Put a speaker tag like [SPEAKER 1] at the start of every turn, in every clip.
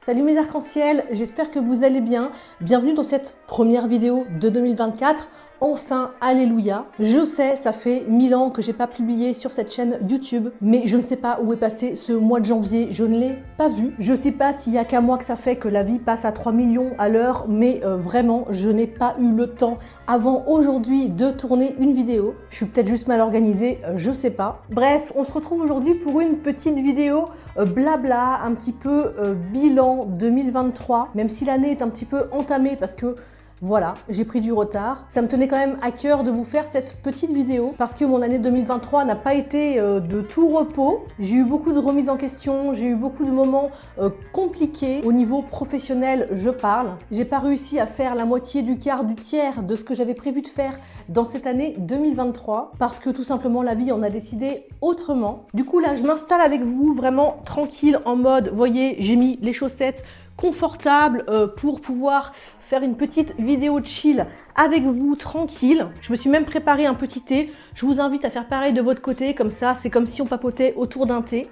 [SPEAKER 1] Salut mes arcs-en-ciel, j'espère que vous allez bien. Bienvenue dans cette première vidéo de 2024. Enfin, alléluia. Je sais, ça fait 1000 ans que j'ai pas publié sur cette chaîne YouTube, mais je ne sais pas où est passé ce mois de janvier, je ne l'ai pas vu. Je sais pas s'il y a qu'à moi que ça fait que la vie passe à 3 millions à l'heure, mais vraiment, je n'ai pas eu le temps avant aujourd'hui de tourner une vidéo. Je suis peut-être juste mal organisée, je sais pas. Bref, on se retrouve aujourd'hui pour une petite vidéo blabla, un petit peu bilan 2023, même si l'année est un petit peu entamée parce que voilà, j'ai pris du retard. Ça me tenait quand même à cœur de vous faire cette petite vidéo parce que mon année 2023 n'a pas été de tout repos. J'ai eu beaucoup de remises en question, j'ai eu beaucoup de moments compliqués. Au niveau professionnel, je parle. J'ai pas réussi à faire la moitié du quart du tiers de ce que j'avais prévu de faire dans cette année 2023 parce que tout simplement la vie en a décidé autrement. Du coup là, je m'installe avec vous vraiment tranquille en mode, voyez, j'ai mis les chaussettes confortables pour pouvoir faire une petite vidéo chill avec vous, tranquille. Je me suis même préparé un petit thé. Je vous invite à faire pareil de votre côté, comme ça, c'est comme si on papotait autour d'un thé.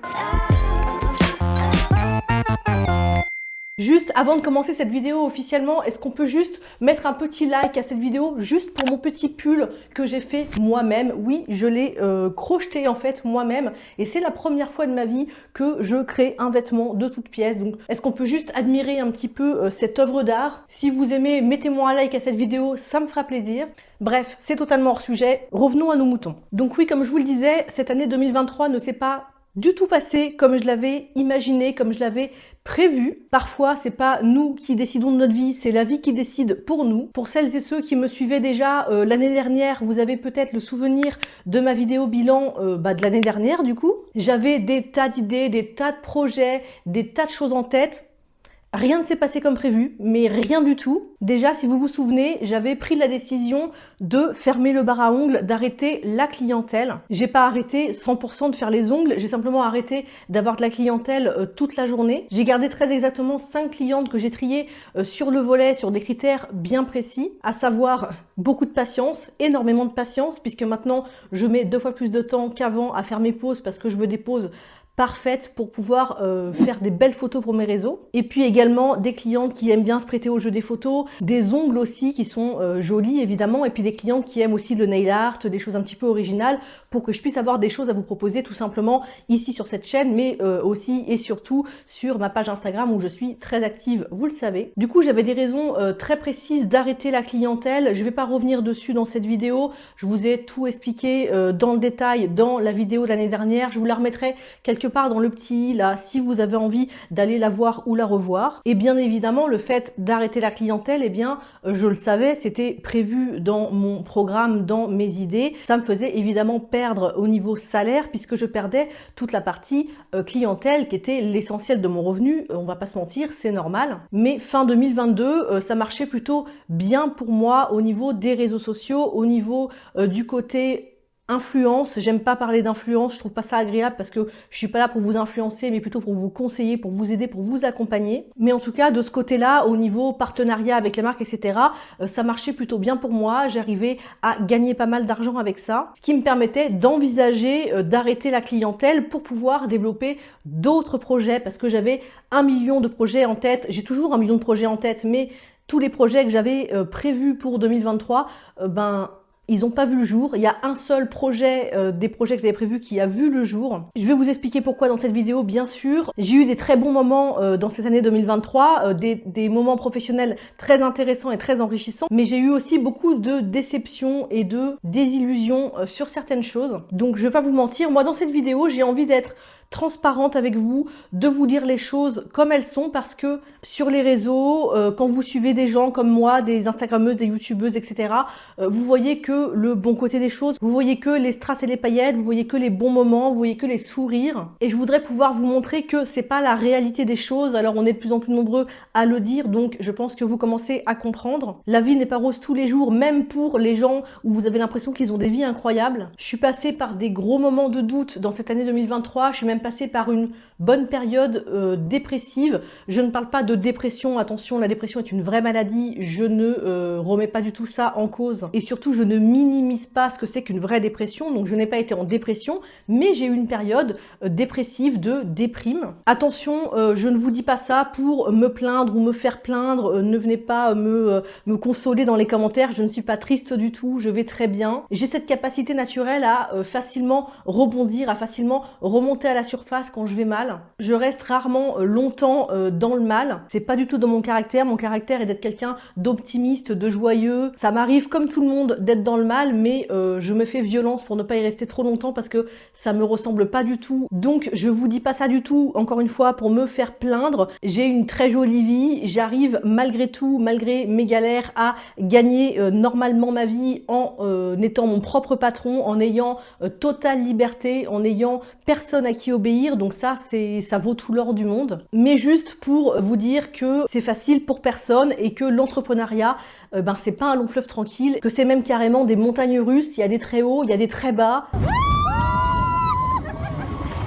[SPEAKER 1] Juste avant de commencer cette vidéo officiellement, est-ce qu'on peut juste mettre un petit like à cette vidéo juste pour mon petit pull que j'ai fait moi-même? Oui, je l'ai crocheté en fait moi-même et c'est la première fois de ma vie que je crée un vêtement de toutes pièces. Donc est-ce qu'on peut juste admirer un petit peu cette œuvre d'art? Si vous aimez, mettez-moi un like à cette vidéo, ça me fera plaisir. Bref, c'est totalement hors sujet. Revenons à nos moutons. Donc oui, comme je vous le disais, cette année 2023 ne s'est pas du tout passé comme je l'avais imaginé, comme je l'avais prévu. Parfois, c'est pas nous qui décidons de notre vie, c'est la vie qui décide pour nous. Pour celles et ceux qui me suivaient déjà l'année dernière, vous avez peut-être le souvenir de ma vidéo bilan de l'année dernière du coup. J'avais des tas d'idées, des tas de projets, des tas de choses en tête. Rien ne s'est passé comme prévu, mais rien du tout. Déjà, si vous vous souvenez, j'avais pris la décision de fermer le bar à ongles, d'arrêter la clientèle. J'ai pas arrêté 100% de faire les ongles, j'ai simplement arrêté d'avoir de la clientèle toute la journée. J'ai gardé très exactement 5 clientes que j'ai triées sur le volet, sur des critères bien précis, à savoir beaucoup de patience, énormément de patience, puisque maintenant je mets 2 fois plus de temps qu'avant à faire mes pauses parce que je veux des pauses parfaite pour pouvoir faire des belles photos pour mes réseaux. Et puis également des clientes qui aiment bien se prêter au jeu des photos, des ongles aussi qui sont jolis évidemment, et puis des clientes qui aiment aussi le nail art, des choses un petit peu originales pour que je puisse avoir des choses à vous proposer tout simplement ici sur cette chaîne, mais aussi et surtout sur ma page Instagram où je suis très active, vous le savez. Du coup, j'avais des raisons très précises d'arrêter la clientèle. Je vais pas revenir dessus dans cette vidéo. Je vous ai tout expliqué dans le détail dans la vidéo de l'année dernière. Je vous la remettrai quelque part dans le petit là si vous avez envie d'aller la voir ou la revoir. Et bien évidemment le fait d'arrêter la clientèle, eh bien je le savais, c'était prévu dans mon programme, dans mes idées. Ça me faisait évidemment perdre au niveau salaire puisque je perdais toute la partie clientèle qui était l'essentiel de mon revenu, on va pas se mentir, c'est normal. Mais fin 2022 ça marchait plutôt bien pour moi au niveau des réseaux sociaux, au niveau du côté influence. J'aime pas parler d'influence, je trouve pas ça agréable parce que je suis pas là pour vous influencer mais plutôt pour vous conseiller, pour vous aider, pour vous accompagner. Mais en tout cas de ce côté-là, au niveau partenariat avec les marques, etc., ça marchait plutôt bien pour moi. J'arrivais à gagner pas mal d'argent avec ça, ce qui me permettait d'envisager d'arrêter la clientèle pour pouvoir développer d'autres projets parce que j'avais 1 million de projets en tête. J'ai toujours 1 million de projets en tête, mais tous les projets que j'avais prévus pour 2023, ils n'ont pas vu le jour. Il y a un seul projet, des projets que j'avais prévus qui a vu le jour. Je vais vous expliquer pourquoi dans cette vidéo, bien sûr. J'ai eu des très bons moments dans cette année 2023, des moments professionnels très intéressants et très enrichissants, mais j'ai eu aussi beaucoup de déceptions et de désillusions sur certaines choses. Donc je vais pas vous mentir, moi dans cette vidéo, j'ai envie d'être transparente avec vous, de vous dire les choses comme elles sont parce que sur les réseaux, quand vous suivez des gens comme moi, des instagrammeuses, des youtubeuses, etc., vous voyez que le bon côté des choses, vous voyez que les strass et les paillettes, vous voyez que les bons moments, vous voyez que les sourires. Et je voudrais pouvoir vous montrer que c'est pas la réalité des choses. Alors on est de plus en plus nombreux à le dire, donc je pense que vous commencez à comprendre. La vie n'est pas rose tous les jours, même pour les gens où vous avez l'impression qu'ils ont des vies incroyables. Je suis passée par des gros moments de doute dans cette année 2023, je suis même même passée par une bonne période dépressive. Je ne parle pas de dépression, attention, la dépression est une vraie maladie, je ne remets pas du tout ça en cause. Et surtout, je ne minimise pas ce que c'est qu'une vraie dépression, donc je n'ai pas été en dépression, mais j'ai eu une période dépressive de déprime. Attention, je ne vous dis pas ça pour me plaindre ou me faire plaindre, ne venez pas me consoler dans les commentaires, je ne suis pas triste du tout, je vais très bien. J'ai cette capacité naturelle à facilement rebondir, à facilement remonter à la surface quand je vais mal. Je reste rarement longtemps dans le mal, c'est pas du tout dans mon caractère est d'être quelqu'un d'optimiste, de joyeux. Ça m'arrive comme tout le monde d'être dans le mal, mais je me fais violence pour ne pas y rester trop longtemps parce que ça me ressemble pas du tout. Donc je vous dis pas ça du tout, encore une fois, pour me faire plaindre. J'ai une très jolie vie, j'arrive malgré tout, malgré mes galères, à gagner normalement ma vie en étant mon propre patron, en ayant totale liberté, en ayant personne à qui obéir. Donc ça vaut tout l'or du monde. Mais juste pour vous dire que c'est facile pour personne et que l'entrepreneuriat, c'est pas un long fleuve tranquille, que c'est même carrément des montagnes russes, il y a des très hauts, il y a des très bas.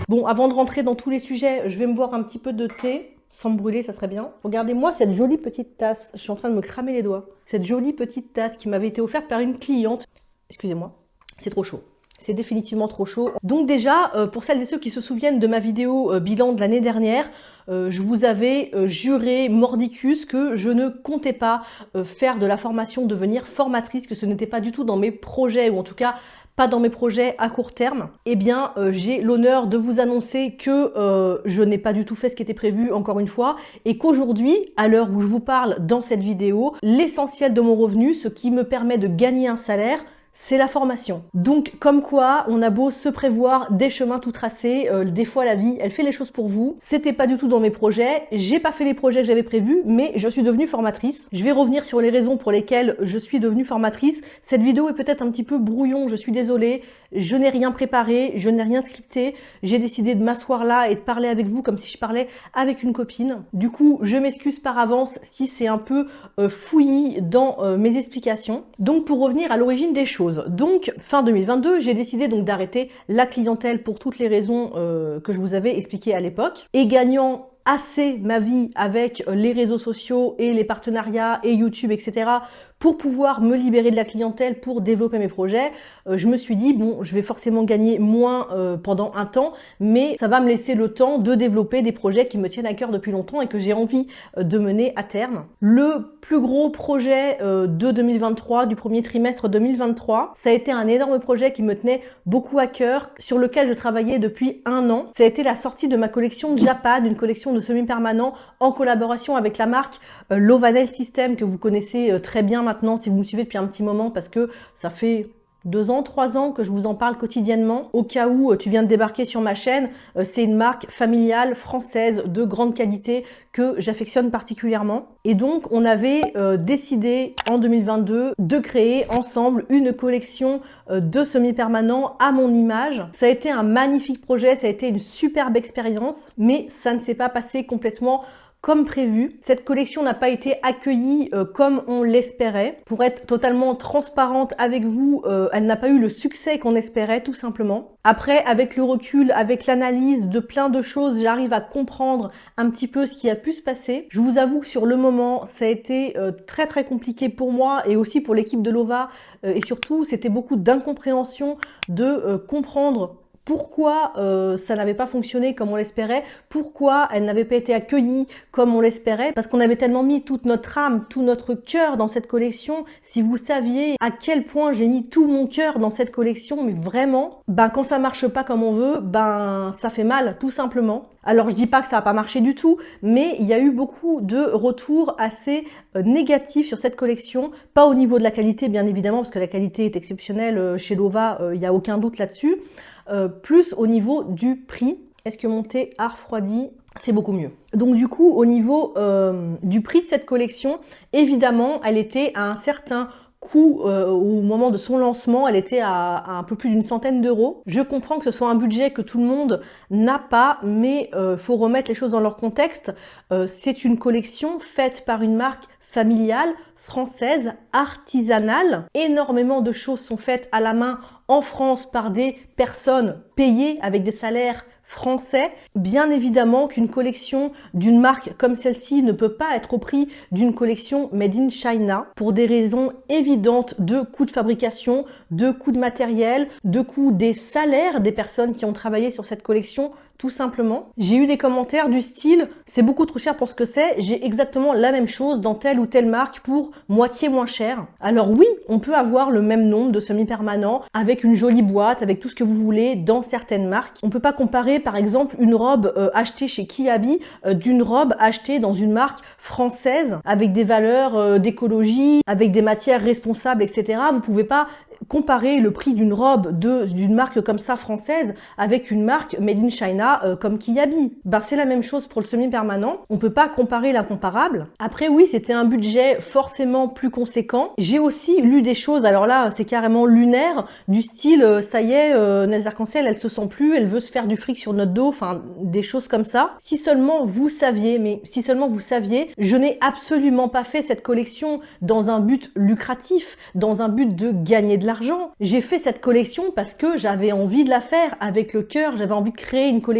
[SPEAKER 1] Bon, avant de rentrer dans tous les sujets, je vais me boire un petit peu de thé. Sans me brûler, ça serait bien. Regardez-moi cette jolie petite tasse. Je suis en train de me cramer les doigts. Cette jolie petite tasse qui m'avait été offerte par une cliente. Excusez-moi, c'est trop chaud. C'est définitivement trop chaud. Donc déjà, pour celles et ceux qui se souviennent de ma vidéo bilan de l'année dernière, je vous avais juré mordicus que je ne comptais pas faire de la formation, devenir formatrice, que ce n'était pas du tout dans mes projets, ou en tout cas pas dans mes projets à court terme. Eh bien, j'ai l'honneur de vous annoncer que je n'ai pas du tout fait ce qui était prévu, encore une fois, et qu'aujourd'hui, à l'heure où je vous parle dans cette vidéo, l'essentiel de mon revenu, ce qui me permet de gagner un salaire, c'est la formation. Donc, comme quoi, on a beau se prévoir des chemins tout tracés, des fois la vie, elle fait les choses pour vous. C'était pas du tout dans mes projets, j'ai pas fait les projets que j'avais prévus, mais je suis devenue formatrice. Je vais revenir sur les raisons pour lesquelles je suis devenue formatrice. Cette vidéo est peut-être un petit peu brouillon, je suis désolée. Je n'ai rien préparé, je n'ai rien scripté. J'ai décidé de m'asseoir là et de parler avec vous comme si je parlais avec une copine. Du coup, je m'excuse par avance si c'est un peu fouillis dans mes explications. Donc, pour revenir à l'origine des choses. Donc, fin 2022, j'ai décidé donc d'arrêter la clientèle pour toutes les raisons que je vous avais expliquées à l'époque. Et gagnant assez ma vie avec les réseaux sociaux et les partenariats et YouTube, etc., pour pouvoir me libérer de la clientèle, pour développer mes projets, je me suis dit, bon, je vais forcément gagner moins pendant un temps, mais ça va me laisser le temps de développer des projets qui me tiennent à cœur depuis longtemps et que j'ai envie de mener à terme. Le plus gros projet de 2023, du premier trimestre 2023, ça a été un énorme projet qui me tenait beaucoup à cœur, sur lequel je travaillais depuis un an. Ça a été la sortie de ma collection Japad, une collection de semi-permanents en collaboration avec la marque Lovanel System, que vous connaissez très bien maintenant si vous me suivez depuis un petit moment, parce que ça fait 2 ans, 3 ans que je vous en parle quotidiennement. Au cas où tu viens de débarquer sur ma chaîne, c'est une marque familiale française de grande qualité que j'affectionne particulièrement. Et donc, on avait décidé en 2022 de créer ensemble une collection de semi-permanents à mon image. Ça a été un magnifique projet, ça a été une superbe expérience, mais ça ne s'est pas passé complètement comme prévu. Cette collection n'a pas été accueillie comme on l'espérait. Pour être totalement transparente avec vous, elle n'a pas eu le succès qu'on espérait, tout simplement. Après, avec le recul, avec l'analyse de plein de choses, j'arrive à comprendre un petit peu ce qui a pu se passer. Je vous avoue que sur le moment, ça a été très très compliqué pour moi et aussi pour l'équipe de Lova. Et surtout, c'était beaucoup d'incompréhension de comprendre pourquoi ça n'avait pas fonctionné comme on l'espérait, pourquoi elle n'avait pas été accueillie comme on l'espérait, parce qu'on avait tellement mis toute notre âme, tout notre cœur dans cette collection. Si vous saviez à quel point j'ai mis tout mon cœur dans cette collection, mais vraiment, quand ça marche pas comme on veut, ça fait mal, tout simplement. Alors je dis pas que ça n'a pas marché du tout, mais il y a eu beaucoup de retours assez négatifs sur cette collection, pas au niveau de la qualité bien évidemment, parce que la qualité est exceptionnelle chez Lova, il n'y a aucun doute là-dessus. Plus au niveau du prix. Est-ce que mon thé a refroidi? C'est beaucoup mieux. Donc du coup, au niveau du prix de cette collection, évidemment, elle était à un certain coût au moment de son lancement, elle était à un peu plus d'une centaine d'euros. Je comprends que ce soit un budget que tout le monde n'a pas, mais faut remettre les choses dans leur contexte. C'est une collection faite par une marque familiale, française, artisanale. Énormément de choses sont faites à la main en France par des personnes payées avec des salaires français. Bien évidemment qu'une collection d'une marque comme celle-ci ne peut pas être au prix d'une collection made in China pour des raisons évidentes de coûts de fabrication, de coûts de matériel, de coûts des salaires des personnes qui ont travaillé sur cette collection, tout simplement. J'ai eu des commentaires du style « c'est beaucoup trop cher pour ce que c'est, j'ai exactement la même chose dans telle ou telle marque pour moitié moins cher ». Alors oui, on peut avoir le même nombre de semi-permanents avec une jolie boîte, avec tout ce que vous voulez dans certaines marques. On peut pas comparer par exemple une robe achetée chez Kiabi d'une robe achetée dans une marque française avec des valeurs d'écologie, avec des matières responsables, etc. Vous pouvez pas comparer le prix d'une robe d'une marque comme ça française avec une marque made in China comme Kiabi. Ben, c'est la même chose pour le semi-permanent. On peut pas comparer l'incomparable. Après oui, c'était un budget forcément plus conséquent. J'ai aussi lu des choses, alors là c'est carrément lunaire, du style ça y est, Naise Arc-en-Ciel elle se sent plus, elle veut se faire du fric sur notre dos, enfin des choses comme ça. Si seulement vous saviez, je n'ai absolument pas fait cette collection dans un but lucratif, dans un but de gagner de l'argent. J'ai fait cette collection parce que j'avais envie de la faire avec le cœur, j'avais envie de créer une collection,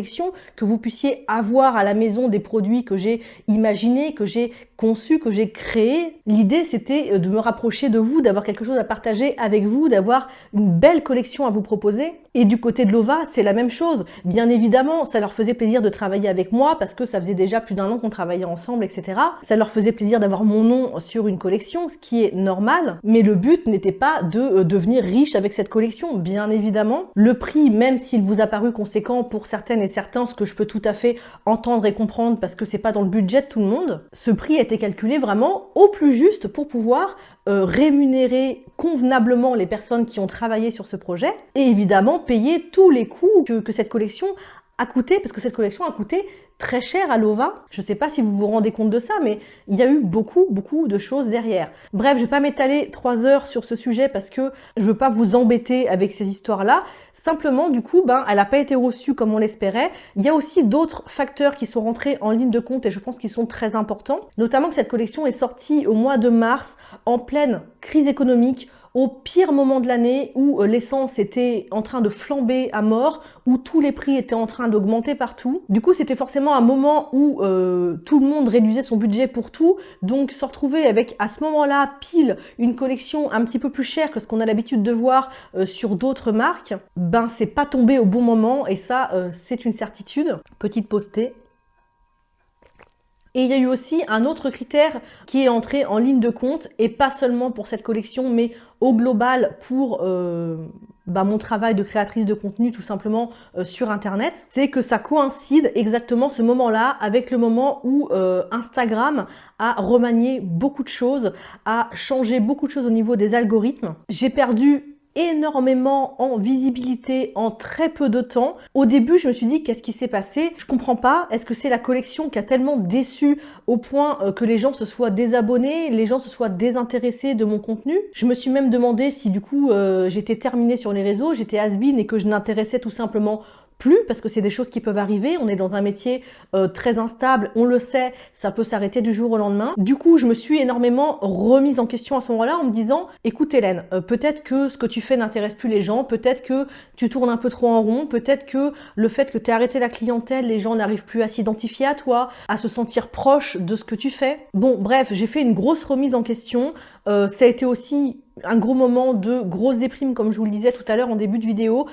[SPEAKER 1] que vous puissiez avoir à la maison des produits que j'ai imaginés, que j'ai conçus, que j'ai créés. L'idée c'était de me rapprocher de vous, d'avoir quelque chose à partager avec vous, d'avoir une belle collection à vous proposer. Et du côté de Lova, c'est la même chose. Bien évidemment, ça leur faisait plaisir de travailler avec moi parce que ça faisait déjà plus d'1 an qu'on travaillait ensemble, etc. Ça leur faisait plaisir d'avoir mon nom sur une collection, ce qui est normal. Mais le but n'était pas de devenir riche avec cette collection, bien évidemment. Le prix, même s'il vous a paru conséquent pour certaines et certains, ce que je peux tout à fait entendre et comprendre parce que c'est pas dans le budget de tout le monde, ce prix a été calculé vraiment au plus juste pour pouvoir rémunérer convenablement les personnes qui ont travaillé sur ce projet et évidemment payer tous les coûts que cette collection a coûté, parce que cette collection a coûté très cher à Lova. Je ne sais pas si vous vous rendez compte de ça, mais il y a eu beaucoup de choses derrière. Bref, je ne vais pas m'étaler 3 heures sur ce sujet parce que je ne veux pas vous embêter avec ces histoires-là. Simplement, du coup, elle n'a pas été reçue comme on l'espérait. Il y a aussi d'autres facteurs qui sont rentrés en ligne de compte et je pense qu'ils sont très importants. Notamment que cette collection est sortie au mois de mars, en pleine crise économique, au pire moment de l'année où l'essence était en train de flamber à mort, où tous les prix étaient en train d'augmenter partout. Du coup, c'était forcément un moment où tout le monde réduisait son budget pour tout. Donc, se retrouver avec, à ce moment-là, pile une collection un petit peu plus chère que ce qu'on a l'habitude de voir sur d'autres marques, c'est pas tombé au bon moment et ça, c'est une certitude. Petite pause thé. Et il y a eu aussi un autre critère qui est entré en ligne de compte, et pas seulement pour cette collection, mais au global pour mon travail de créatrice de contenu tout simplement sur Internet. C'est que ça coïncide exactement ce moment-là avec le moment où Instagram a remanié beaucoup de choses, a changé beaucoup de choses au niveau des algorithmes. J'ai perdu énormément en visibilité en très peu de temps. Au début, je me suis dit, qu'est-ce qui s'est passé? Je comprends pas. Est-ce que c'est la collection qui a tellement déçu au point que les gens se soient désabonnés, les gens se soient désintéressés de mon contenu? Je me suis même demandé si du coup j'étais terminée sur les réseaux, j'étais has-been et que je n'intéressais tout simplement plus, parce que c'est des choses qui peuvent arriver. On est dans un métier très instable, on le sait, ça peut s'arrêter du jour au lendemain. Du coup, je me suis énormément remise en question à ce moment-là en me disant, écoute Hélène, peut-être que ce que tu fais n'intéresse plus les gens, peut-être que tu tournes un peu trop en rond, peut-être que le fait que tu aies arrêté la clientèle, les gens n'arrivent plus à s'identifier à toi, à se sentir proche de ce que tu fais. Bon, bref, j'ai fait une grosse remise en question. Ça a été aussi un gros moment de grosse déprime, comme je vous le disais tout à l'heure en début de vidéo.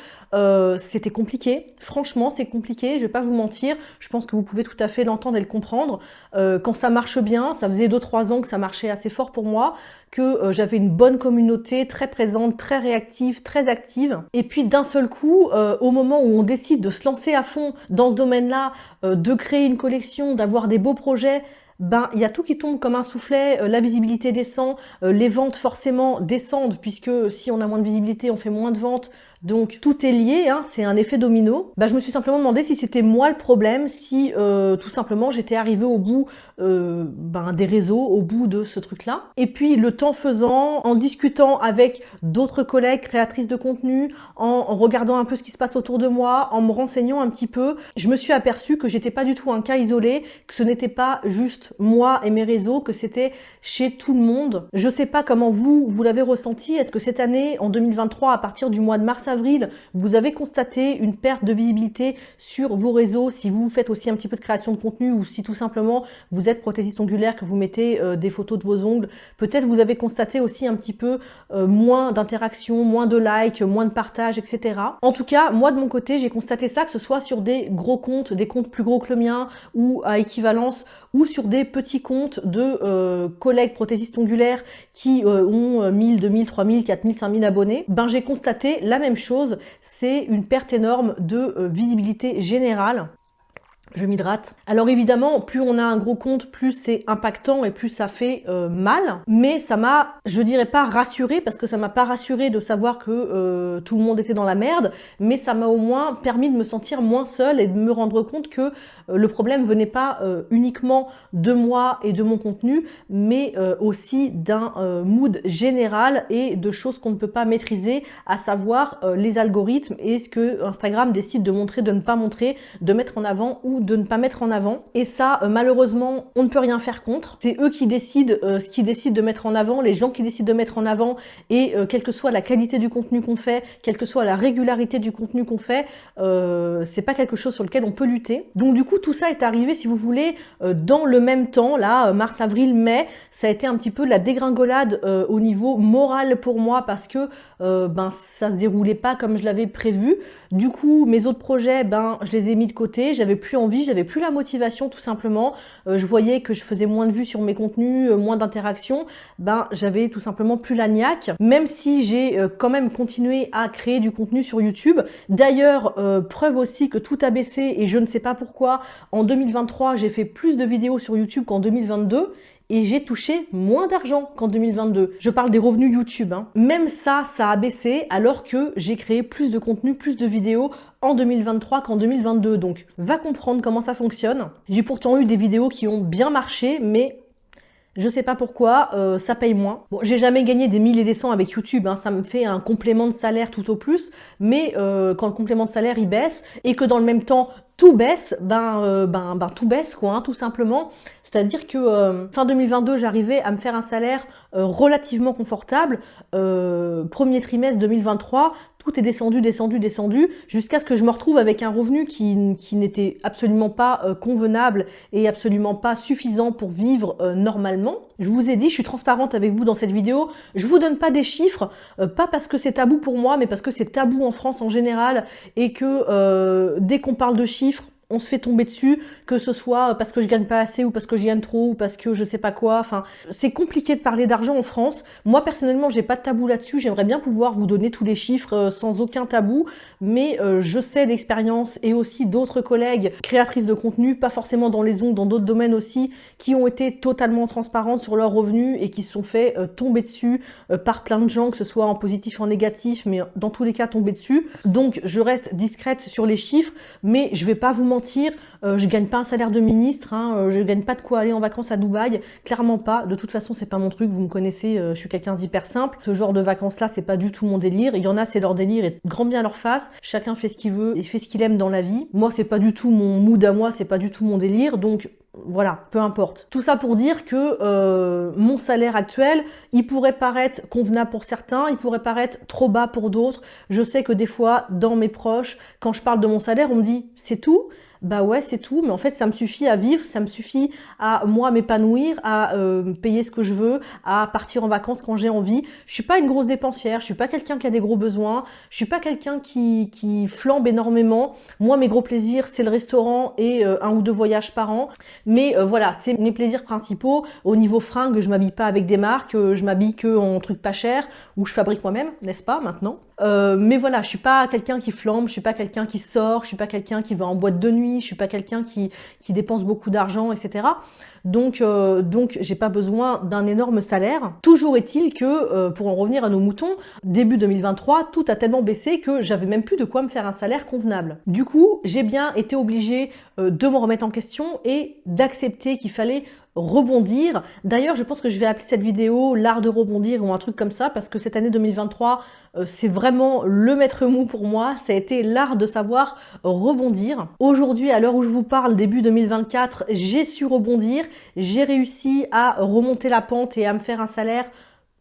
[SPEAKER 1] C'était compliqué, franchement c'est compliqué, je vais pas vous mentir, je pense que vous pouvez tout à fait l'entendre et le comprendre. Quand ça marche bien, ça faisait 2-3 ans que ça marchait assez fort pour moi, que j'avais une bonne communauté, très présente, très réactive, très active. Et puis d'un seul coup, au moment où on décide de se lancer à fond dans ce domaine-là, de créer une collection, d'avoir des beaux projets, il y a tout qui tombe comme un soufflet, la visibilité descend, les ventes forcément descendent, puisque si on a moins de visibilité, on fait moins de ventes, donc tout est lié, hein, c'est un effet domino. Je me suis simplement demandé si c'était moi le problème, si tout simplement j'étais arrivée au bout des réseaux, au bout de ce truc-là. Et puis le temps faisant, en discutant avec d'autres collègues créatrices de contenu, en regardant un peu ce qui se passe autour de moi, en me renseignant un petit peu, je me suis aperçue que j'étais pas du tout un cas isolé, que ce n'était pas juste moi et mes réseaux, que c'était chez tout le monde. Je sais pas comment vous l'avez ressenti. Est-ce que cette année, en 2023, à partir du mois de mars mars-avril, vous avez constaté une perte de visibilité sur vos réseaux, si vous faites aussi un petit peu de création de contenu ou si tout simplement vous êtes prothésiste ongulaire, que vous mettez des photos de vos ongles, peut-être vous avez constaté aussi un petit peu moins d'interactions, moins de likes, moins de partages, etc. En tout cas, moi de mon côté, j'ai constaté ça, que ce soit sur des gros comptes, des comptes plus gros que le mien ou à équivalence, ou sur des petits comptes de collègues prothésistes ongulaires qui ont 1000, 2000, 3000, 4000, 5000 abonnés. Ben, j'ai constaté la même chose, c'est une perte énorme de visibilité générale. Je m'hydrate. Alors évidemment, plus on a un gros compte, plus c'est impactant et plus ça fait mal. Mais ça m'a, je dirais pas rassuré, parce que ça m'a pas rassuré de savoir que tout le monde était dans la merde, mais ça m'a au moins permis de me sentir moins seule et de me rendre compte que le problème venait pas uniquement de moi et de mon contenu, mais aussi d'un mood général et de choses qu'on ne peut pas maîtriser, à savoir les algorithmes et ce que Instagram décide de montrer, de ne pas montrer, de mettre en avant ou de ne pas mettre en avant. Et ça, malheureusement, on ne peut rien faire contre. C'est eux qui décident ce qu'ils décident de mettre en avant, les gens qui décident de mettre en avant, et quelle que soit la qualité du contenu qu'on fait, quelle que soit la régularité du contenu qu'on fait, c'est pas quelque chose sur lequel on peut lutter. Donc du coup, tout ça est arrivé, si vous voulez, dans le même temps, là, mars, avril, mai. Ça a été un petit peu de la dégringolade au niveau moral pour moi, parce que ben, ça se déroulait pas comme je l'avais prévu. Du coup, mes autres projets, ben, je les ai mis de côté, j'avais plus envie, j'avais plus la motivation tout simplement. Je voyais que je faisais moins de vues sur mes contenus, moins d'interactions, ben, j'avais tout simplement plus la niaque, même si j'ai quand même continué à créer du contenu sur YouTube. D'ailleurs, preuve aussi que tout a baissé et je ne sais pas pourquoi. En 2023, j'ai fait plus de vidéos sur YouTube qu'en 2022. Et j'ai touché moins d'argent qu'en 2022. Je parle des revenus YouTube, hein. Même ça, ça a baissé alors que j'ai créé plus de contenu, plus de vidéos en 2023 qu'en 2022. Donc, va comprendre comment ça fonctionne. J'ai pourtant eu des vidéos qui ont bien marché, mais je sais pas pourquoi, ça paye moins. Bon, j'ai jamais gagné des 1000 et des 100 avec YouTube, hein, ça me fait un complément de salaire tout au plus, mais quand le complément de salaire il baisse et que dans le même temps tout baisse, ben tout baisse quoi, hein, tout simplement. C'est-à-dire que fin 2022, j'arrivais à me faire un salaire relativement confortable. Premier trimestre 2023, tout est descendu, descendu, descendu, jusqu'à ce que je me retrouve avec un revenu qui n'était absolument pas convenable et absolument pas suffisant pour vivre normalement. Je vous ai dit, je suis transparente avec vous dans cette vidéo, je vous donne pas des chiffres, pas parce que c'est tabou pour moi, mais parce que c'est tabou en France en général, et que dès qu'on parle de chiffres, on se fait tomber dessus, que ce soit parce que je gagne pas assez ou parce que je gagne trop ou parce que je sais pas quoi. Enfin, c'est compliqué de parler d'argent en France. Moi personnellement, j'ai pas de tabou là-dessus. J'aimerais bien pouvoir vous donner tous les chiffres sans aucun tabou, mais je sais d'expérience et aussi d'autres collègues créatrices de contenu, pas forcément dans les ongles, dans d'autres domaines aussi, qui ont été totalement transparents sur leurs revenus et qui se sont fait tomber dessus par plein de gens, que ce soit en positif ou en négatif, mais dans tous les cas tomber dessus. Donc je reste discrète sur les chiffres, mais je vais pas vous mentir, je gagne pas un salaire de ministre, hein, je gagne pas de quoi aller en vacances à Dubaï, clairement pas. De toute façon, c'est pas mon truc, vous me connaissez, je suis quelqu'un d'hyper simple. Ce genre de vacances-là, c'est pas du tout mon délire. Il y en a, c'est leur délire et grand bien leur face. Chacun fait ce qu'il veut et fait ce qu'il aime dans la vie. Moi, c'est pas du tout mon mood à moi, c'est pas du tout mon délire, donc voilà, peu importe. Tout ça pour dire que mon salaire actuel, il pourrait paraître convenable pour certains, il pourrait paraître trop bas pour d'autres. Je sais que des fois, dans mes proches, quand je parle de mon salaire, on me dit « c'est tout ?» Bah ouais, c'est tout, mais en fait, ça me suffit à vivre, ça me suffit à moi m'épanouir, à payer ce que je veux, à partir en vacances quand j'ai envie. Je suis pas une grosse dépensière, je suis pas quelqu'un qui a des gros besoins, je suis pas quelqu'un qui flambe énormément. Moi, mes gros plaisirs, c'est le restaurant et un ou deux voyages par an. Mais voilà, c'est mes plaisirs principaux. Au niveau fringues, je m'habille pas avec des marques, je m'habille que en trucs pas chers, ou je fabrique moi-même, n'est-ce pas, maintenant? Mais voilà, je suis pas quelqu'un qui flambe, je suis pas quelqu'un qui sort, je suis pas quelqu'un qui va en boîte de nuit, je suis pas quelqu'un qui dépense beaucoup d'argent, etc. Donc j'ai pas besoin d'un énorme salaire. Toujours est-il que, pour en revenir à nos moutons, début 2023, tout a tellement baissé que j'avais même plus de quoi me faire un salaire convenable. Du coup, j'ai bien été obligée de me remettre en question et d'accepter qu'il fallait rebondir. D'ailleurs, je pense que je vais appeler cette vidéo l'art de rebondir ou un truc comme ça, parce que cette année 2023, c'est vraiment le maître mot pour moi. Ça a été l'art de savoir rebondir. Aujourd'hui, à l'heure où je vous parle, début 2024, j'ai su rebondir. J'ai réussi à remonter la pente et à me faire un salaire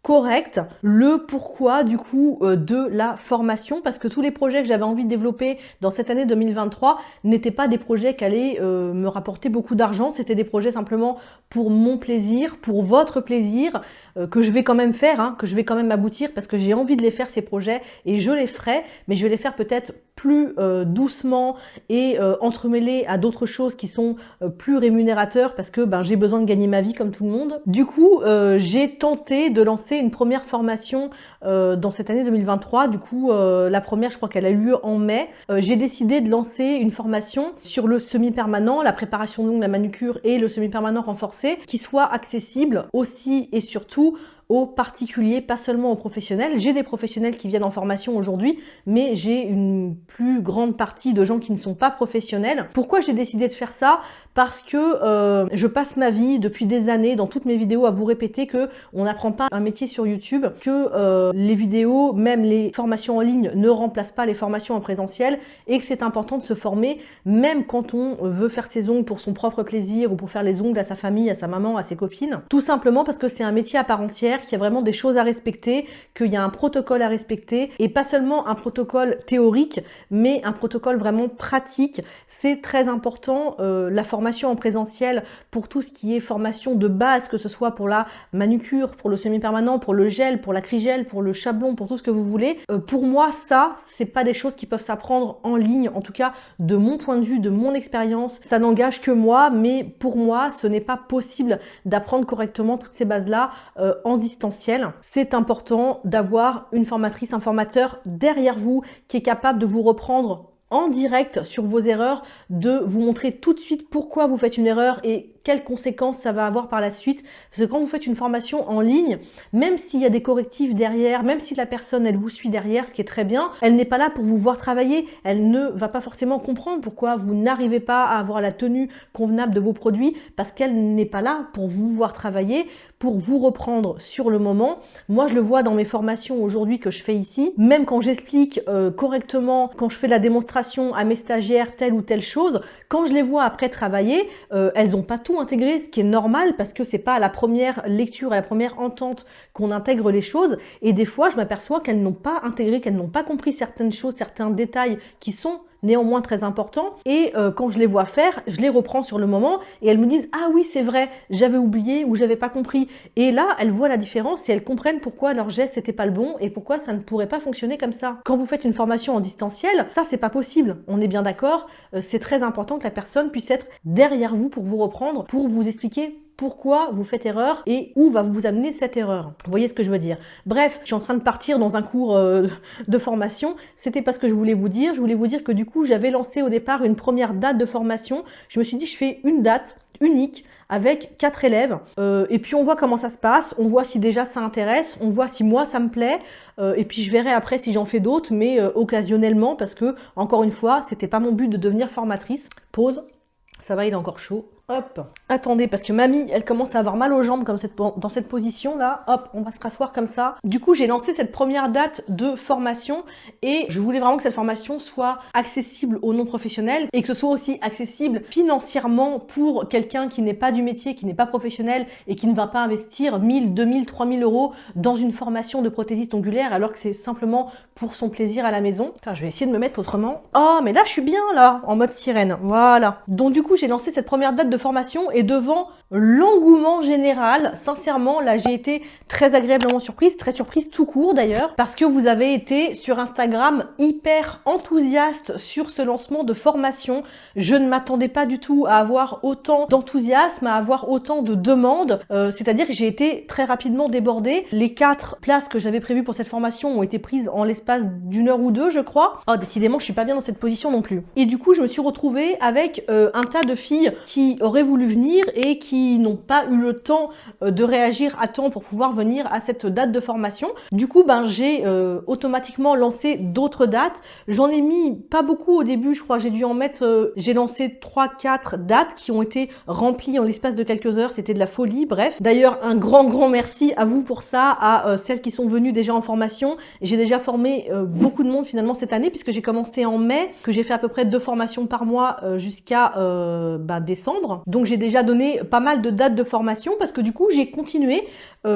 [SPEAKER 1] correct le pourquoi du coup de la formation, parce que tous les projets que j'avais envie de développer dans cette année 2023 n'étaient pas des projets qui allaient me rapporter beaucoup d'argent, c'était des projets simplement pour mon plaisir, pour votre plaisir, que je vais quand même faire, hein, que je vais quand même aboutir parce que j'ai envie de les faire ces projets et je les ferai, mais je vais les faire peut-être plus doucement et entremêlés à d'autres choses qui sont plus rémunérateurs parce que j'ai besoin de gagner ma vie comme tout le monde. Du coup, j'ai tenté de lancer une première formation dans cette année 2023. Du coup, la première, je crois qu'elle a eu lieu en mai. J'ai décidé de lancer une formation sur le semi-permanent, la préparation longue, la manucure et le semi-permanent renforcé, qui soit accessible aussi et surtout aux particuliers, pas seulement aux professionnels. J'ai des professionnels qui viennent en formation aujourd'hui, mais j'ai une plus grande partie de gens qui ne sont pas professionnels. Pourquoi j'ai décidé de faire ça? Parce que je passe ma vie depuis des années dans toutes mes vidéos à vous répéter que on n'apprend pas un métier sur YouTube, que les vidéos, même les formations en ligne ne remplacent pas les formations en présentiel et que c'est important de se former même quand on veut faire ses ongles pour son propre plaisir ou pour faire les ongles à sa famille, à sa maman, à ses copines. Tout simplement parce que c'est un métier à part entière, qu'il y a vraiment des choses à respecter, qu'il y a un protocole à respecter et pas seulement un protocole théorique, mais un protocole vraiment pratique. C'est très important la formation en présentiel pour tout ce qui est formation de base, que ce soit pour la manucure, pour le semi-permanent, pour le gel, pour l'acrygel, pour le chablon, pour tout ce que vous voulez. Pour moi, ça, c'est pas des choses qui peuvent s'apprendre en ligne, en tout cas de mon point de vue, de mon expérience. Ça n'engage que moi, mais pour moi, ce n'est pas possible d'apprendre correctement toutes ces bases-là en distanciel. C'est important d'avoir une formatrice, un formateur derrière vous qui est capable de vous reprendre en direct sur vos erreurs, de vous montrer tout de suite pourquoi vous faites une erreur et quelles conséquences ça va avoir par la suite. Parce que quand vous faites une formation en ligne, même s'il y a des correctifs derrière, même si la personne, elle vous suit derrière, ce qui est très bien, elle n'est pas là pour vous voir travailler. Elle ne va pas forcément comprendre pourquoi vous n'arrivez pas à avoir la tenue convenable de vos produits parce qu'elle n'est pas là pour vous voir travailler, pour vous reprendre sur le moment. Moi, je le vois dans mes formations aujourd'hui que je fais ici. Même quand j'explique correctement, quand je fais la démonstration à mes stagiaires telle ou telle chose, quand je les vois après travailler, elles n'ont pas tout intégré, ce qui est normal parce que c'est pas à la première lecture, à la première entente qu'on intègre les choses. Et des fois, je m'aperçois qu'elles n'ont pas intégré, qu'elles n'ont pas compris certaines choses, certains détails qui sont néanmoins très importants. Et quand je les vois faire, je les reprends sur le moment et elles me disent « Ah oui, c'est vrai, j'avais oublié ou j'avais pas compris ». Et là, elles voient la différence et elles comprennent pourquoi leur geste n'était pas le bon et pourquoi ça ne pourrait pas fonctionner comme ça. Quand vous faites une formation en distanciel, ça, c'est pas possible. On est bien d'accord, c'est très important que la personne puisse être derrière vous pour vous reprendre, pour vous expliquer pourquoi vous faites erreur et où va vous amener cette erreur. Vous voyez ce que je veux dire? Bref, je suis en train de partir dans un cours de formation. C'était pas ce que je voulais vous dire. Je voulais vous dire que du coup, j'avais lancé au départ une première date de formation. Je me suis dit, je fais une date unique avec 4 élèves et puis on voit comment ça se passe, on voit si déjà ça intéresse, on voit si moi ça me plaît et puis je verrai après si j'en fais d'autres, mais occasionnellement parce que, encore une fois, c'était pas mon but de devenir formatrice. Pause, ça va, il est encore chaud. Hop, attendez, parce que mamie, elle commence à avoir mal aux jambes comme dans cette position là. Hop, on va se rasseoir comme ça. Du coup, j'ai lancé cette première date de formation et je voulais vraiment que cette formation soit accessible aux non-professionnels et que ce soit aussi accessible financièrement pour quelqu'un qui n'est pas du métier, qui n'est pas professionnel et qui ne va pas investir 1000, 2000, 3000 euros dans une formation de prothésiste ongulaire alors que c'est simplement pour son plaisir à la maison. Putain, je vais essayer de me mettre autrement. Oh, mais là, je suis bien là, en mode sirène. Voilà. Donc du coup, j'ai lancé cette première date de formation et devant l'engouement général, sincèrement, là j'ai été très agréablement surprise, très surprise tout court d'ailleurs, parce que vous avez été sur Instagram hyper enthousiaste sur ce lancement de formation. Je ne m'attendais pas du tout à avoir autant d'enthousiasme, à avoir autant de demandes, c'est-à-dire que j'ai été très rapidement débordée. Les 4 places que j'avais prévues pour cette formation ont été prises en l'espace d'une heure ou deux, je crois. Oh, décidément, je suis pas bien dans cette position non plus. Et du coup, je me suis retrouvée avec un tas de filles qui auraient voulu venir et qui n'ont pas eu le temps de réagir à temps pour pouvoir venir à cette date de formation. Du coup, j'ai automatiquement lancé d'autres dates. J'en ai mis pas beaucoup au début, je crois, j'ai dû en mettre, j'ai lancé 3-4 dates qui ont été remplies en l'espace de quelques heures, c'était de la folie, bref. D'ailleurs, un grand merci à vous pour ça, à celles qui sont venues déjà en formation. J'ai déjà formé beaucoup de monde finalement cette année puisque j'ai commencé en mai, que j'ai fait à peu près 2 formations par mois jusqu'à décembre. Donc j'ai déjà donné pas mal de dates de formation parce que du coup, j'ai continué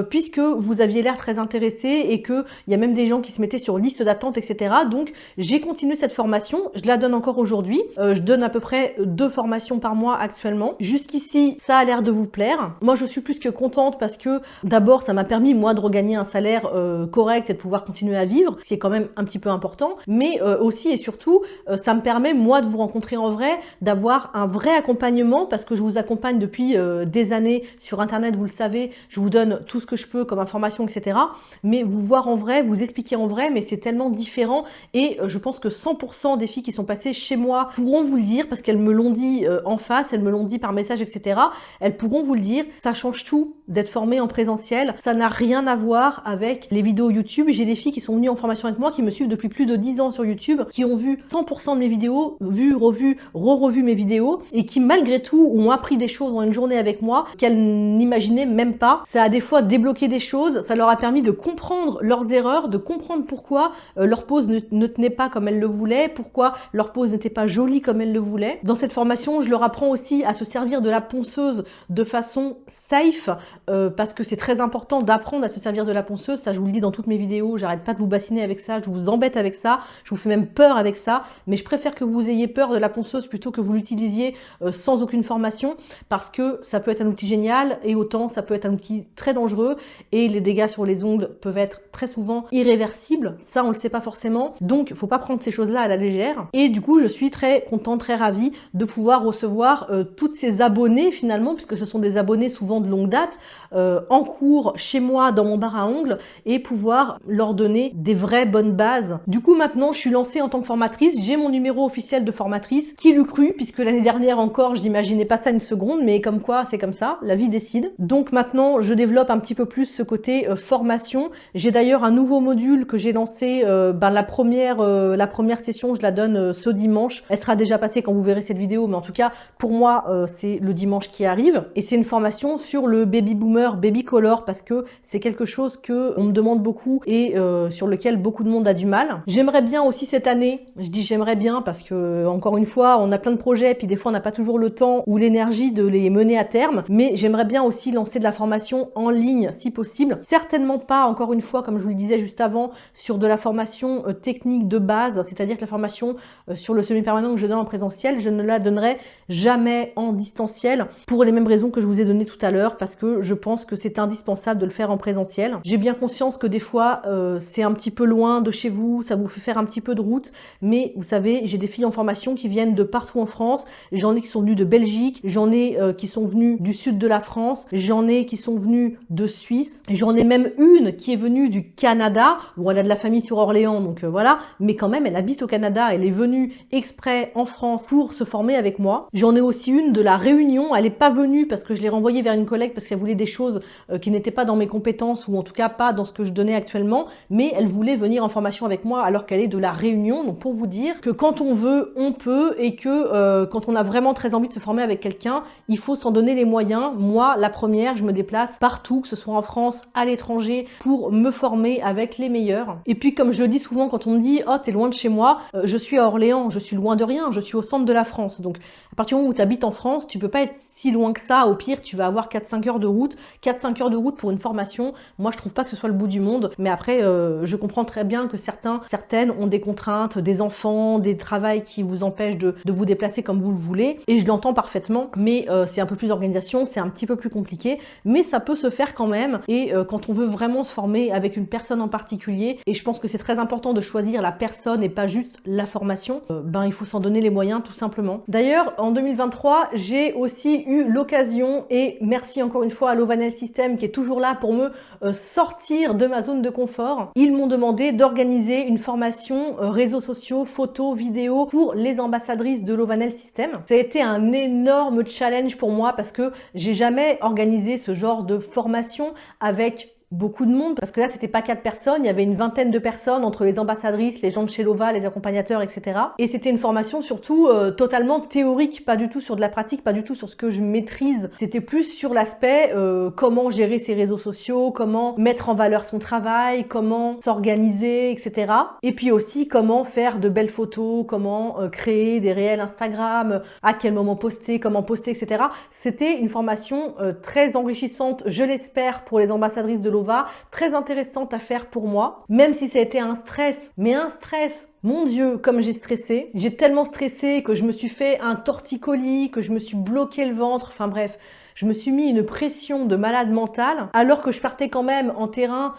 [SPEAKER 1] puisque vous aviez l'air très intéressé et qu'il y a même des gens qui se mettaient sur liste d'attente, etc. Donc, j'ai continué cette formation. Je la donne encore aujourd'hui. Je donne à peu près 2 formations par mois actuellement. Jusqu'ici, ça a l'air de vous plaire. Moi, je suis plus que contente parce que d'abord, ça m'a permis, moi, de regagner un salaire correct et de pouvoir continuer à vivre, ce qui est quand même un petit peu important. Mais aussi et surtout, ça me permet, moi, de vous rencontrer en vrai, d'avoir un vrai accompagnement parce que je vous accompagne depuis des années sur Internet, vous le savez. Je vous donne tout ce que je peux comme information, etc. Mais vous voir en vrai, vous expliquer en vrai, mais c'est tellement différent et je pense que 100% des filles qui sont passées chez moi pourront vous le dire parce qu'elles me l'ont dit en face, elles me l'ont dit par message, etc. Elles pourront vous le dire, ça change tout d'être formée en présentiel. Ça n'a rien à voir avec les vidéos YouTube. J'ai des filles qui sont venues en formation avec moi, qui me suivent depuis plus de 10 ans sur YouTube, qui ont vu 100% de mes vidéos, vu, revu, re-revu mes vidéos et qui malgré tout ont appris des choses en une journée avec moi qu'elles n'imaginaient même pas. Ça a des fois débloqué des choses, ça leur a permis de comprendre leurs erreurs, de comprendre pourquoi leur pose ne tenait pas comme elles le voulaient, pourquoi leur pose n'était pas jolie comme elles le voulaient. Dans cette formation, je leur apprends aussi à se servir de la ponceuse de façon safe, parce que c'est très important d'apprendre à se servir de la ponceuse. Ça, je vous le dis dans toutes mes vidéos, j'arrête pas de vous bassiner avec ça, je vous embête avec ça, je vous fais même peur avec ça, mais je préfère que vous ayez peur de la ponceuse plutôt que vous l'utilisiez sans aucune formation, parce que ça peut être un outil génial et autant ça peut être un outil très dangereux et les dégâts sur les ongles peuvent être très souvent irréversibles. Ça, on le sait pas forcément, donc faut pas prendre ces choses-là à la légère. Et du coup, je suis très contente, très ravie de pouvoir recevoir toutes ces abonnés finalement, puisque ce sont des abonnés souvent de longue date, en cours chez moi dans mon bar à ongles et pouvoir leur donner des vraies bonnes bases. Du coup, maintenant, je suis lancée en tant que formatrice. J'ai mon numéro officiel de formatrice. Qui l'eût cru, puisque l'année dernière encore, je n'imaginais pas ça une seconde, mais comme quoi, c'est comme ça, la vie décide. Donc maintenant, je développe un petit peu plus ce côté formation. J'ai d'ailleurs un nouveau module que j'ai lancé, la première session, je la donne ce dimanche. Elle sera déjà passée quand vous verrez cette vidéo, mais en tout cas, pour moi, c'est le dimanche qui arrive. Et c'est une formation sur le baby boomer, baby color, parce que c'est quelque chose que on me demande beaucoup et sur lequel beaucoup de monde a du mal. J'aimerais bien aussi cette année, je dis j'aimerais bien parce que encore une fois, on a plein de projets, puis des fois on n'a pas toujours le temps ou l'énergie de les mener à terme, mais j'aimerais bien aussi lancer de la formation en ligne si possible. Certainement pas, encore une fois, comme je vous le disais juste avant, sur de la formation technique de base, c'est-à-dire que la formation sur le semi-permanent que je donne en présentiel, je ne la donnerai jamais en distanciel pour les mêmes raisons que je vous ai données tout à l'heure, parce que je pense que c'est indispensable de le faire en présentiel. J'ai bien conscience que des fois, c'est un petit peu loin de chez vous, ça vous fait faire un petit peu de route, mais vous savez, j'ai des filles en formation qui viennent de partout en France, j'en ai qui sont venues de Belgique, j'en ai qui sont venues du sud de la France, j'en ai qui sont venues de Suisse, j'en ai même une qui est venue du Canada, bon elle a de la famille sur Orléans, donc voilà, mais quand même elle habite au Canada, elle est venue exprès en France pour se former avec moi. J'en ai aussi une de la Réunion, elle n'est pas venue parce que je l'ai renvoyée vers une collègue parce qu'elle voulait des choses qui n'étaient pas dans mes compétences ou en tout cas pas dans ce que je donnais actuellement, mais elle voulait venir en formation avec moi alors qu'elle est de la Réunion. Donc pour vous dire que quand on veut, on peut et que quand on a vraiment très envie de se former avec quelqu'un, il faut s'en donner les moyens. Moi, la première, je me déplace partout, que ce soit en France, à l'étranger, pour me former avec les meilleurs. Et puis comme je le dis souvent quand on me dit « Oh, t'es loin de chez moi », je suis à Orléans, je suis loin de rien, je suis au centre de la France. Donc à partir du moment où tu habites en France, tu peux pas être si loin que ça. Au pire, tu vas avoir 4-5 heures de route. 4-5 heures de route pour une formation, moi je trouve pas que ce soit le bout du monde, mais après je comprends très bien que certaines ont des contraintes, des enfants, des travails qui vous empêchent de vous déplacer comme vous le voulez, et je l'entends parfaitement, mais c'est un peu plus d'organisation, c'est un petit peu plus compliqué, mais ça peut se faire quand même, et quand on veut vraiment se former avec une personne en particulier, et je pense que c'est très important de choisir la personne et pas juste la formation, il faut s'en donner les moyens tout simplement. D'ailleurs, en 2023, j'ai aussi eu l'occasion, et merci encore une fois à Lovanel System qui est toujours là pour me sortir de ma zone de confort. Ils m'ont demandé d'organiser une formation réseaux sociaux, photos, vidéos pour les ambassadrices de Lovanel System. Ça a été un énorme challenge pour moi parce que j'ai jamais organisé ce genre de formation avec beaucoup de monde, parce que là, c'était pas 4 personnes, il y avait une vingtaine de personnes entre les ambassadrices, les gens de chez Lova, les accompagnateurs, etc. Et c'était une formation surtout totalement théorique, pas du tout sur de la pratique, pas du tout sur ce que je maîtrise. C'était plus sur l'aspect comment gérer ses réseaux sociaux, comment mettre en valeur son travail, comment s'organiser, etc. Et puis aussi comment faire de belles photos, comment créer des réels Instagram, à quel moment poster, comment poster, etc. C'était une formation très enrichissante, je l'espère, pour les ambassadrices de Lova, très intéressante à faire pour moi, même si ça a été un stress, mais un stress, mon Dieu, comme j'ai stressé. J'ai tellement stressé que je me suis fait un torticolis, que je me suis bloqué le ventre, enfin bref, je me suis mis une pression de malade mentale, alors que je partais quand même en terrain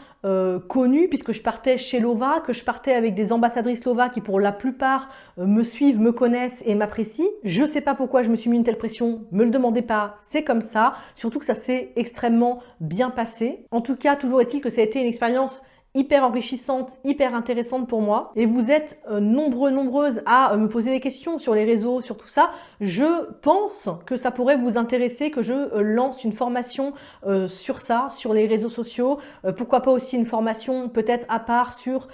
[SPEAKER 1] connu, puisque je partais chez Lova, que je partais avec des ambassadrices Lova qui pour la plupart me suivent, me connaissent et m'apprécient. Je sais pas pourquoi je me suis mis une telle pression, me le demandez pas, c'est comme ça, surtout que ça s'est extrêmement bien passé. En tout cas, toujours est-il que ça a été une expérience hyper enrichissante, hyper intéressante pour moi. Et vous êtes nombreuses à me poser des questions sur les réseaux, sur tout ça. Je pense que ça pourrait vous intéresser, que je lance une formation sur ça, sur les réseaux sociaux. Pourquoi pas aussi une formation peut-être à part sur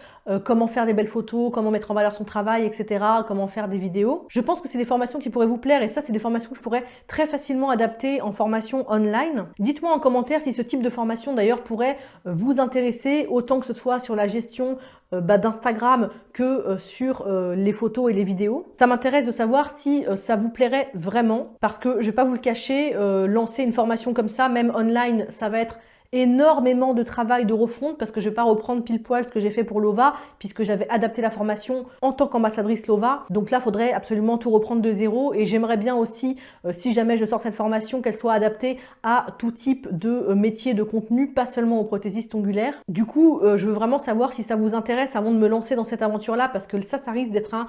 [SPEAKER 1] comment faire des belles photos, comment mettre en valeur son travail, etc., comment faire des vidéos. Je pense que c'est des formations qui pourraient vous plaire et ça, c'est des formations que je pourrais très facilement adapter en formation online. Dites-moi en commentaire si ce type de formation d'ailleurs pourrait vous intéresser, autant que ce soit sur la gestion d'Instagram que sur les photos et les vidéos. Ça m'intéresse de savoir si ça vous plairait vraiment, parce que je vais pas vous le cacher, lancer une formation comme ça, même online, ça va être énormément de travail de refonte, parce que je vais pas reprendre pile poil ce que j'ai fait pour Lova, puisque j'avais adapté la formation en tant qu'ambassadrice Lova. Donc là, il faudrait absolument tout reprendre de zéro, et j'aimerais bien aussi, si jamais je sors cette formation, qu'elle soit adaptée à tout type de métier de contenu, pas seulement aux prothésistes ongulaires. Du coup, je veux vraiment savoir si ça vous intéresse avant de me lancer dans cette aventure-là, parce que ça risque d'être un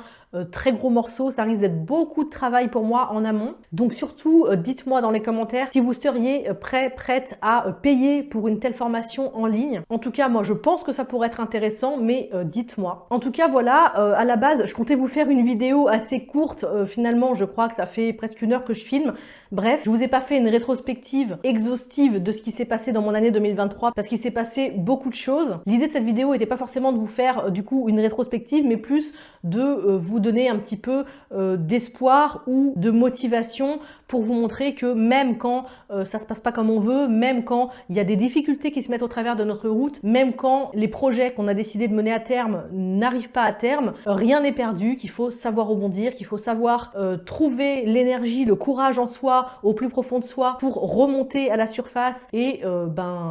[SPEAKER 1] très gros morceau, ça risque d'être beaucoup de travail pour moi en amont. Donc surtout, dites-moi dans les commentaires si vous seriez prête à payer pour une telle formation en ligne. En tout cas, moi, je pense que ça pourrait être intéressant, mais dites-moi. En tout cas, voilà, à la base, je comptais vous faire une vidéo assez courte. Finalement, je crois que ça fait presque 1 heure que je filme. Bref, je vous ai pas fait une rétrospective exhaustive de ce qui s'est passé dans mon année 2023, parce qu'il s'est passé beaucoup de choses. L'idée de cette vidéo n'était pas forcément de vous faire, du coup, une rétrospective, mais plus de vous donner un petit peu d'espoir ou de motivation pour vous montrer que même quand ça se passe pas comme on veut, même quand il y a des difficultés qui se mettent au travers de notre route, même quand les projets qu'on a décidé de mener à terme n'arrivent pas à terme, rien n'est perdu, qu'il faut savoir rebondir, qu'il faut savoir trouver l'énergie, le courage en soi, au plus profond de soi, pour remonter à la surface et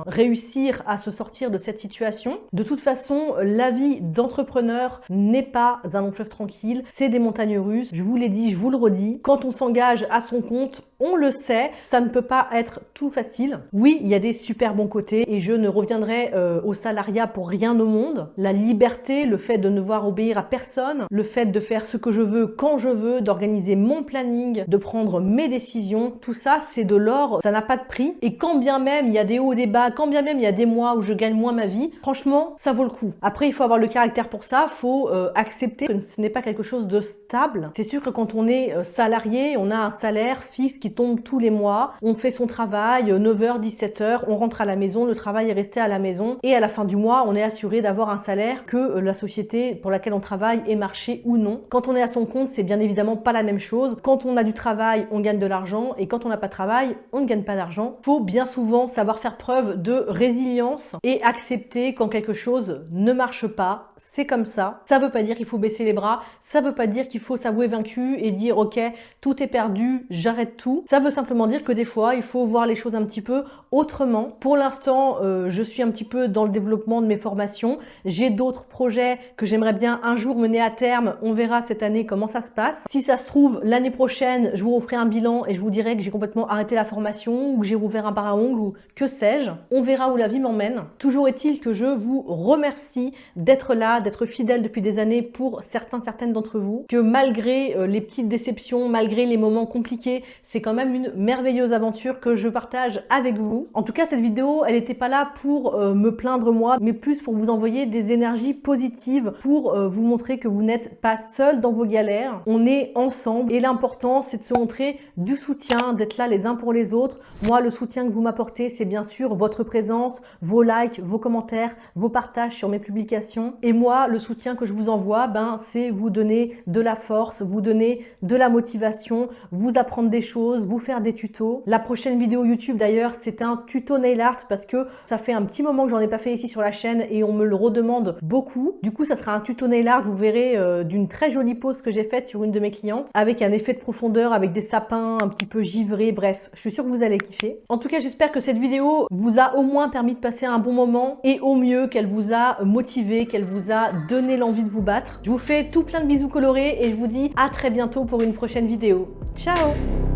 [SPEAKER 1] réussir à se sortir de cette situation. De toute façon, la vie d'entrepreneur n'est pas un long fleuve tranquille, c'est des montagnes russes, je vous l'ai dit, je vous le redis. Quand on s'engage à son compte, on le sait, ça ne peut pas être tout facile. Oui, il y a des super bons côtés et je ne reviendrai au salariat pour rien au monde. La liberté, le fait de ne devoir obéir à personne, le fait de faire ce que je veux quand je veux, d'organiser mon planning, de prendre mes décisions, tout ça c'est de l'or, ça n'a pas de prix. Et quand bien même il y a des hauts et des bas, quand bien même il y a des mois où je gagne moins ma vie, franchement ça vaut le coup. Après il faut avoir le caractère pour ça, faut accepter que ce n'est pas quelque chose de stable. C'est sûr que quand on est salarié, on a un salaire fixe qui tombe tous les mois, on fait son travail 9h, 17h, on rentre à la maison, le travail est resté à la maison et à la fin du mois on est assuré d'avoir un salaire que la société pour laquelle on travaille ait marché ou non. Quand on est à son compte, c'est bien évidemment pas la même chose. Quand on a du travail, on gagne de l'argent et quand on n'a pas de travail, on ne gagne pas d'argent. Faut bien souvent savoir faire preuve de résilience et accepter quand quelque chose ne marche pas. C'est comme ça. Ça veut pas dire qu'il faut baisser les bras, ça veut pas dire qu'il faut s'avouer vaincu et dire ok, tout est perdu, j'arrête tout. Ça veut simplement dire que des fois, il faut voir les choses un petit peu autrement. Pour l'instant, je suis un petit peu dans le développement de mes formations. J'ai d'autres projets que j'aimerais bien un jour mener à terme. On verra cette année comment ça se passe. Si ça se trouve, l'année prochaine, je vous referai un bilan et je vous dirai que j'ai complètement arrêté la formation ou que j'ai rouvert un bar à ongles ou que sais-je. On verra où la vie m'emmène. Toujours est-il que je vous remercie d'être là, d'être fidèle depuis des années pour certaines d'entre vous, que malgré les petites déceptions, malgré les moments compliqués, c'est quand même une merveilleuse aventure que je partage avec vous. En tout cas, cette vidéo vidéo, elle n'était pas là pour me plaindre moi, mais plus pour vous envoyer des énergies positives, pour vous montrer que vous n'êtes pas seul dans vos galères. On est ensemble et l'important, c'est de se montrer du soutien, d'être là les uns pour les autres. Moi, le soutien que vous m'apportez, c'est bien sûr votre présence, vos likes, vos commentaires, vos partages sur mes publications. Et moi, le soutien que je vous envoie, c'est vous donner de la force, vous donner de la motivation, vous apprendre des choses, vous faire des tutos. La prochaine vidéo YouTube d'ailleurs, c'est un tuto nail art parce que ça fait un petit moment que j'en ai pas fait ici sur la chaîne et on me le redemande beaucoup. Du coup, ça sera un tuto nail art, vous verrez d'une très jolie pose que j'ai faite sur une de mes clientes avec un effet de profondeur, avec des sapins un petit peu givrés, bref, je suis sûre que vous allez kiffer. En tout cas, j'espère que cette vidéo vous a au moins permis de passer un bon moment et au mieux qu'elle vous a motivé, qu'elle vous a donné l'envie de vous battre. Je vous fais tout plein de bisous colorés et je vous dis à très bientôt pour une prochaine vidéo. Ciao!